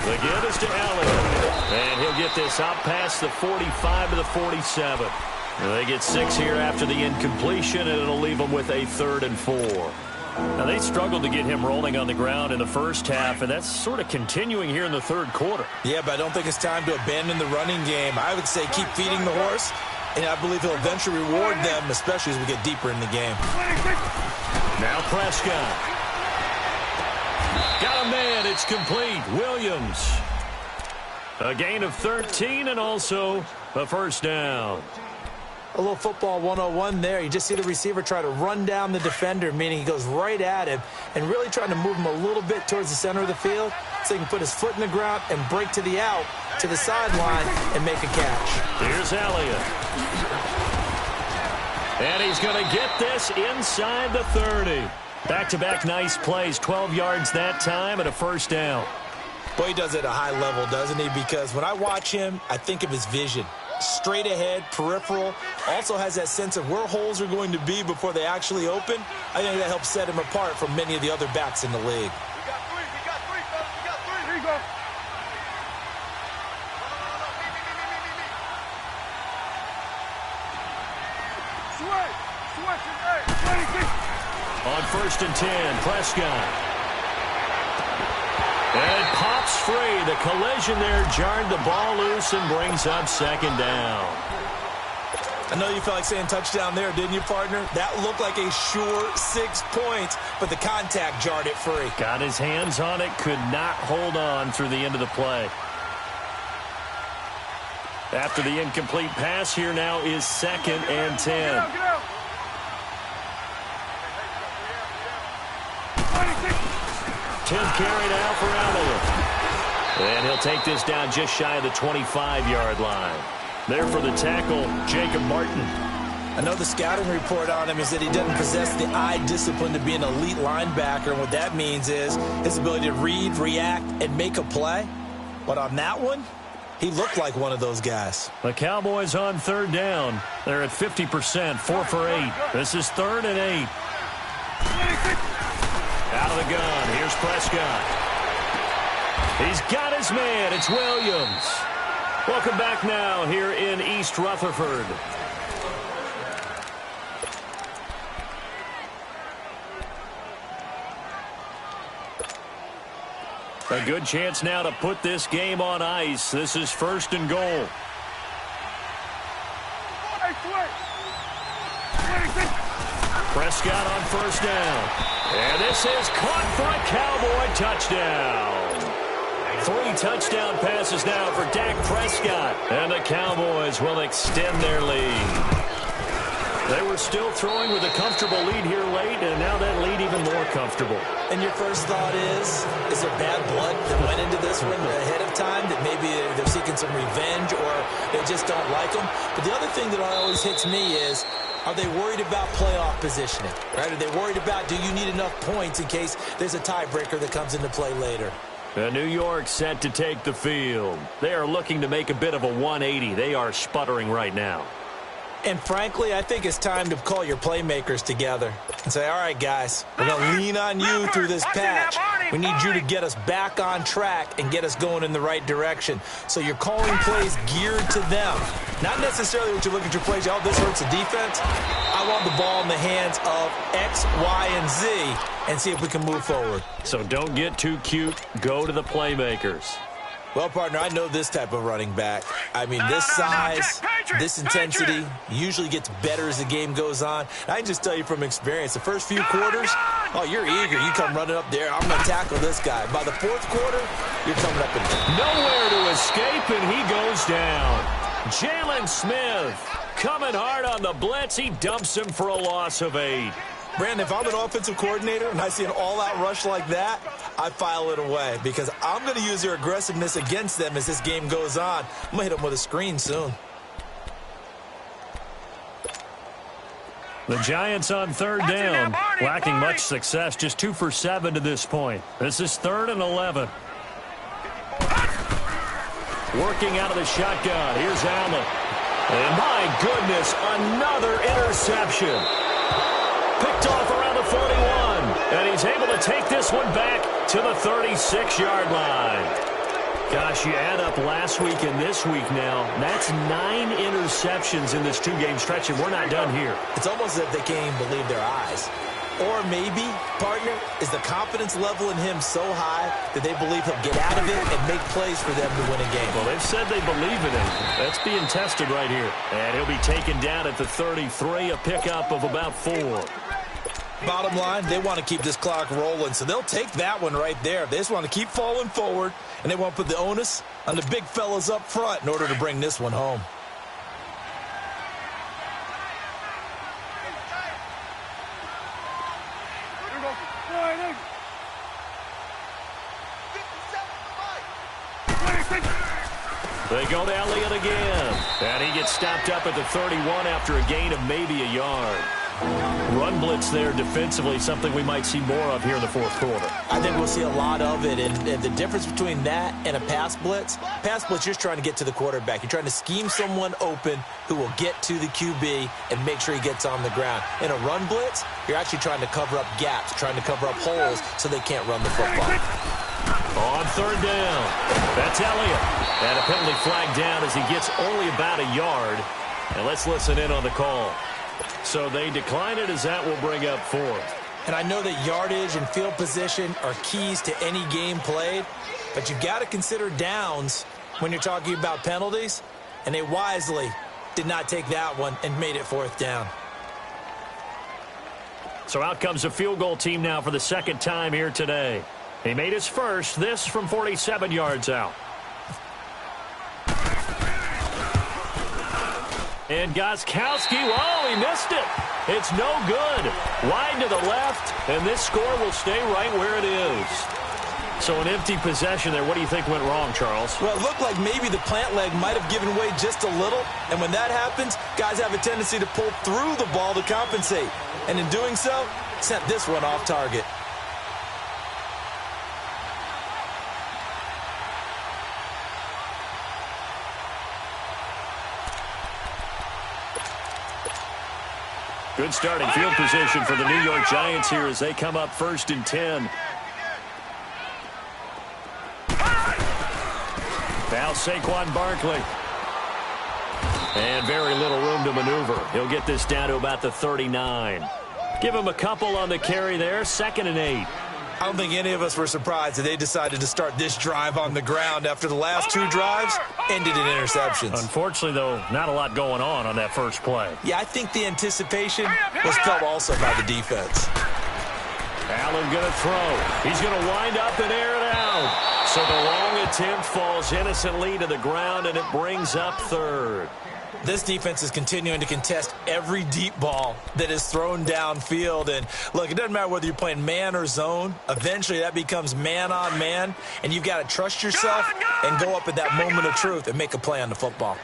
The give is to Elliott. And he'll get this out past the 45 to the 47. They get 6 here after the incompletion, and it'll leave them with a 3rd and 4. Now, they struggled to get him rolling on the ground in the first half, and that's sort of continuing here in the third quarter. Yeah, but I don't think it's time to abandon the running game. I would say keep feeding the horse, and I believe he'll eventually reward them, especially as we get deeper in the game. Now Prescott. Got a man. It's complete. Williams. A gain of 13 and also a first down. A little football 101 there. You just see the receiver try to run down the defender, meaning he goes right at him and really trying to move him a little bit towards the center of the field so he can put his foot in the ground and break to the out, to the sideline, and make a catch. Here's Elliott. And he's going to get this inside the 30. Back-to-back nice plays, 12 yards that time and a first down. Boy, he does it at a high level, doesn't he? Because when I watch him, I think of his vision. Straight ahead, peripheral, also has that sense of where holes are going to be before they actually open. I think that helps set him apart from many of the other backs in the league. We got three, fellas. We got three. Here you go. On 1st and 10, Prescott. And it pops free. The collision there jarred the ball loose and brings up second down. I know you felt like saying touchdown there, didn't you, partner? That looked like a sure 6 points, but the contact jarred it free. Got his hands on it, could not hold on through the end of the play. After the incomplete pass, here now is 2nd and 10. Get out. 10th carry now for Elliott. And he'll take this down just shy of the 25-yard line. There for the tackle, Jacob Martin. I know the scouting report on him is that he doesn't possess the eye discipline to be an elite linebacker, and what that means is his ability to read, react, and make a play. But on that one, he looked like one of those guys. The Cowboys on 3rd down. They're at 50%, 4 for 8. This is 3rd and 8. Out of the gun, here's Prescott. He's got his man, it's Williams. Welcome back now here in East Rutherford. A good chance now to put this game on ice. This is 1st and goal. Prescott on 1st down. And this is caught for a Cowboy touchdown. 3 touchdown passes now for Dak Prescott. And the Cowboys will extend their lead. They were still throwing with a comfortable lead here late, and now that lead even more comfortable. And your first thought is there bad blood that went into this one ahead of time, that maybe they're seeking some revenge or they just don't like them? But the other thing that always hits me is, are they worried about playoff positioning? Right? Are they worried about, do you need enough points in case there's a tiebreaker that comes into play later? New York set to take the field. They are looking to make a bit of a 180. They are sputtering right now. And frankly, I think it's time to call your playmakers together and say, all right, guys, we're going to lean on you through this patch. We need you to get us back on track and get us going in the right direction. So you're calling plays geared to them. Not necessarily what you look at your plays, oh, this hurts the defense. I want the ball in the hands of X, Y, and Z and see if we can move forward. So don't get too cute. Go to the playmakers. Well, partner, I know this type of running back. I mean, this size, this intensity usually gets better as the game goes on. I can just tell you from experience, the first few quarters, oh, you're eager. You come running up there. I'm going to tackle this guy. By the 4th quarter, you're coming up and down. Nowhere to escape, and he goes down. Jalen Smith coming hard on the blitz. He dumps him for a loss of 8. Brandon, if I'm an offensive coordinator and I see an all-out rush like that, I file it away because I'm going to use their aggressiveness against them as this game goes on. I'm going to hit them with a screen soon. The Giants on 3rd down, lacking much success, just 2 for 7 to this point. This is 3rd and 11. Working out of the shotgun, here's Allen. And my goodness, another interception. Picked off around the 41, and he's able to take this one back to the 36-yard line. Gosh, you add up last week and this week now, that's 9 interceptions in this 2-game stretch, and we're not done here. It's almost as if they can't even believe their eyes. Or maybe, partner, is the confidence level in him so high that they believe he'll get out of it and make plays for them to win a game. Well, they've said they believe in him. That's being tested right here. And he'll be taken down at the 33, a pickup of about 4. Bottom line, they want to keep this clock rolling, so they'll take that one right there. They just want to keep falling forward, and they want to put the onus on the big fellas up front in order to bring this one home. They go to Elliott again. And he gets stopped up at the 31 after a gain of maybe a yard. Run blitz there defensively, something we might see more of here in the fourth quarter. I think we'll see a lot of it, and the difference between that and a pass blitz, you're just trying to get to the quarterback. You're trying to scheme someone open who will get to the QB and make sure he gets on the ground. In a run blitz, you're actually trying to cover up gaps, trying to cover up holes so they can't run the football. On third down, that's Elliott. And a penalty flag down as he gets only about a yard. And let's listen in on the call. So they decline it as that will bring up 4th. And I know that yardage and field position are keys to any game played, but you've got to consider downs when you're talking about penalties, and they wisely did not take that one and made it 4th down. So out comes a field goal team now for the second time here today. He made his first, this from 47 yards out. And Gostkowski, whoa, he missed it. It's no good. Wide to the left, and this score will stay right where it is. So an empty possession there. What do you think went wrong, Charles? Well, it looked like maybe the plant leg might have given way just a little, and when that happens, guys have a tendency to pull through the ball to compensate. And in doing so, sent this one off target. Good starting field position for the New York Giants here as they come up 1st and 10. Now Saquon Barkley. And very little room to maneuver. He'll get this down to about the 39. Give him a couple on the carry there. 2nd and 8. I don't think any of us were surprised that they decided to start this drive on the ground after the last 2 drives ended in interceptions. Unfortunately, though, not a lot going on that first play. Yeah, I think the anticipation was felt also by the defense. Allen going to throw. He's going to wind up and air it out. So the long attempt falls innocently to the ground, and it brings up 3rd. This defense is continuing to contest every deep ball that is thrown downfield. And, look, it doesn't matter whether you're playing man or zone. Eventually, that becomes man-on-man, and you've got to trust yourself and go up at that moment of truth and make a play on the football.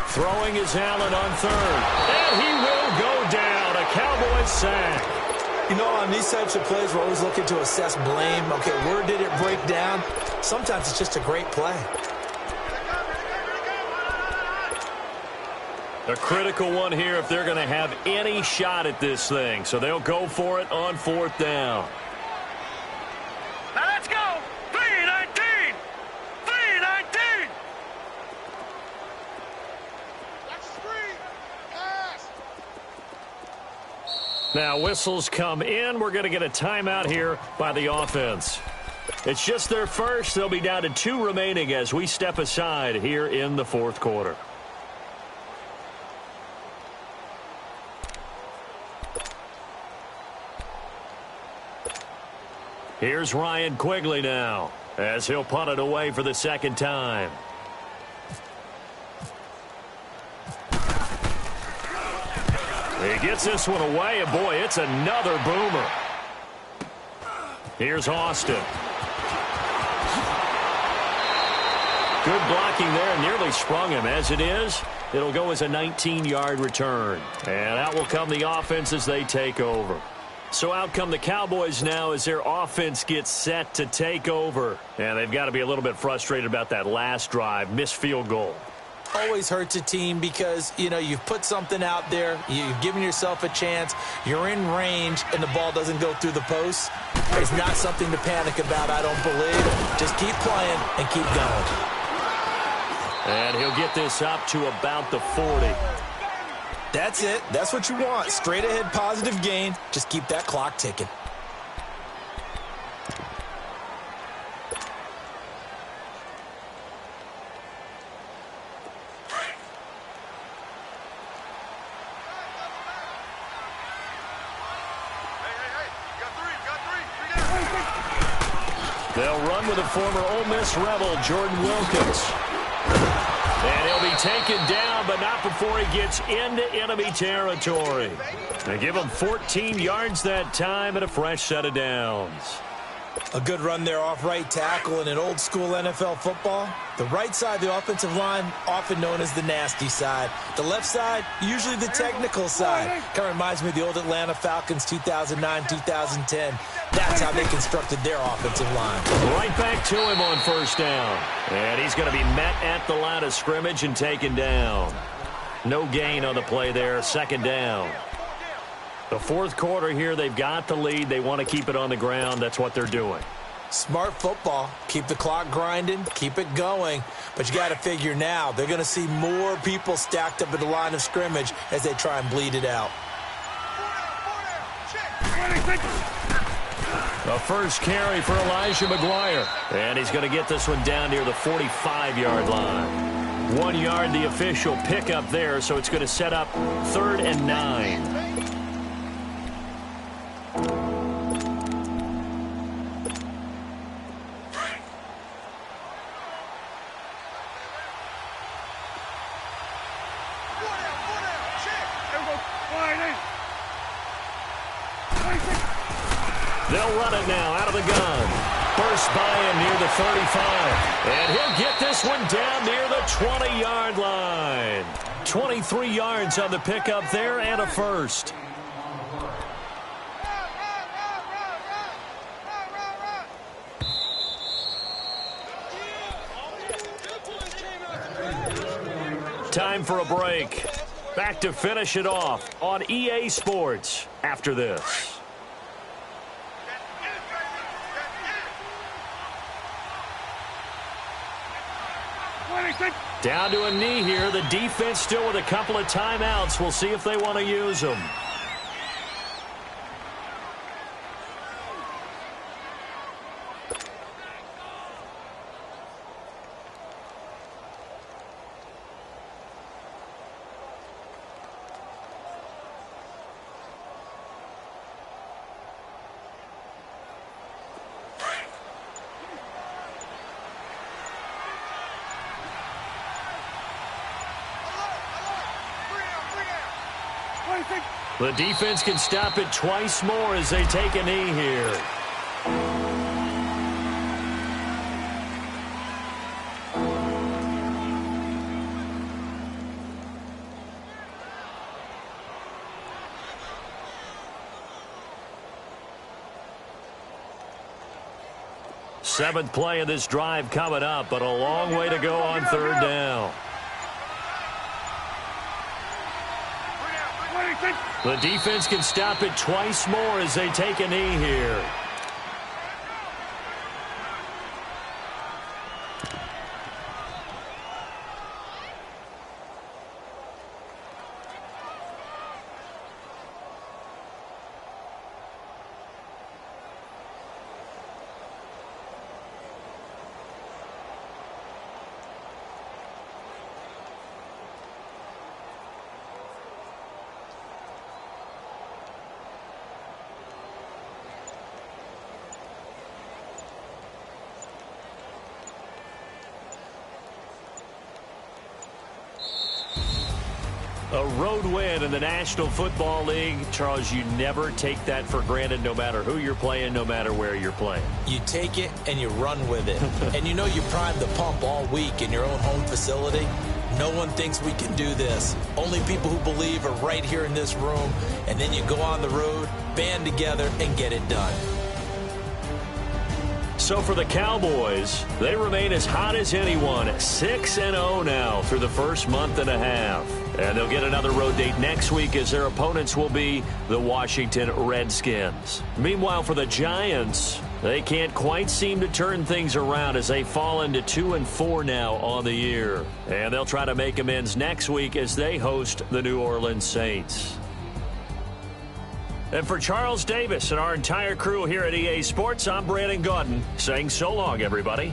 Throwing is Allen on 3rd. And he will go down. A Cowboys sack. You know, on these types of plays, we're always looking to assess blame. Okay, where did it break down? Sometimes it's just a great play. A critical one here if they're going to have any shot at this thing. So they'll go for it on 4th down. Now let's go. 3-19. 3-19. That's 3. Pass. Now whistles come in. We're going to get a timeout here by the offense. It's just their first. They'll be down to 2 remaining as we step aside here in the 4th quarter. Here's Ryan Quigley now as he'll punt it away for the 2nd time. He gets this one away, and boy, it's another boomer. Here's Austin. Good blocking there, nearly sprung him. As it is, it'll go as a 19-yard return. And out will come the offense as they take over. So out come the Cowboys now as their offense gets set to take over. And they've got to be a little bit frustrated about that last drive, missed field goal. Always hurts a team because, you know, you've put something out there, you've given yourself a chance, you're in range, and the ball doesn't go through the post. It's not something to panic about, I don't believe. Just keep playing and keep going. And he'll get this up to about the 40. That's it. That's what you want. Straight ahead positive gain. Just keep that clock ticking. They'll run with a former Ole Miss Rebel, Jordan Wilkins. And he'll be taken down, but not before he gets into enemy territory. They give him 14 yards that time and a fresh set of downs. A good run there off right tackle in an old school NFL football. The right side of the offensive line, often known as the nasty side. The left side, usually the technical side. Kind of reminds me of the old Atlanta Falcons 2009-2010. That's how they constructed their offensive line. Right back to him on first down. And he's going to be met at the line of scrimmage and taken down. No gain on the play there, second down. The fourth quarter here, they've got the lead. They want to keep it on the ground. That's what they're doing. Smart football. Keep the clock grinding. Keep it going. But you got to figure now, they're going to see more people stacked up at the line of scrimmage as they try and bleed it out. The first carry for Elijah McGuire. And he's going to get this one down near the 45-yard line. 1 yard, the official pickup there, so it's going to set up 3rd and 9. They'll run it now out of the gun. Burst by him near the 35. And he'll get this one down near the 20-yard line. 23 yards on the pickup there and a first. Time for a break. Back to finish it off on EA Sports after this. Down to a knee here. The defense still with a couple of timeouts. We'll see if they want to use them. The defense can stop it twice more as they take a knee here. Seventh play of this drive coming up, but a long way to go on 3rd down. The defense can stop it twice more as they take a knee here. A road win in the National Football League. Charles, you never take that for granted no matter who you're playing, no matter where you're playing. You take it and you run with it. And you know you primed the pump all week in your own home facility. No one thinks we can do this. Only people who believe are right here in this room. And then you go on the road, band together, and get it done. So for the Cowboys, they remain as hot as anyone, 6-0 now through the first month and a half. And they'll get another road date next week as their opponents will be the Washington Redskins. Meanwhile, for the Giants, They can't quite seem to turn things around as they fall into 2-4 now on the year. And they'll try to make amends next week as they host the New Orleans Saints. And for Charles Davis and our entire crew here at EA Sports, I'm Brandon Gaudin saying so long, everybody.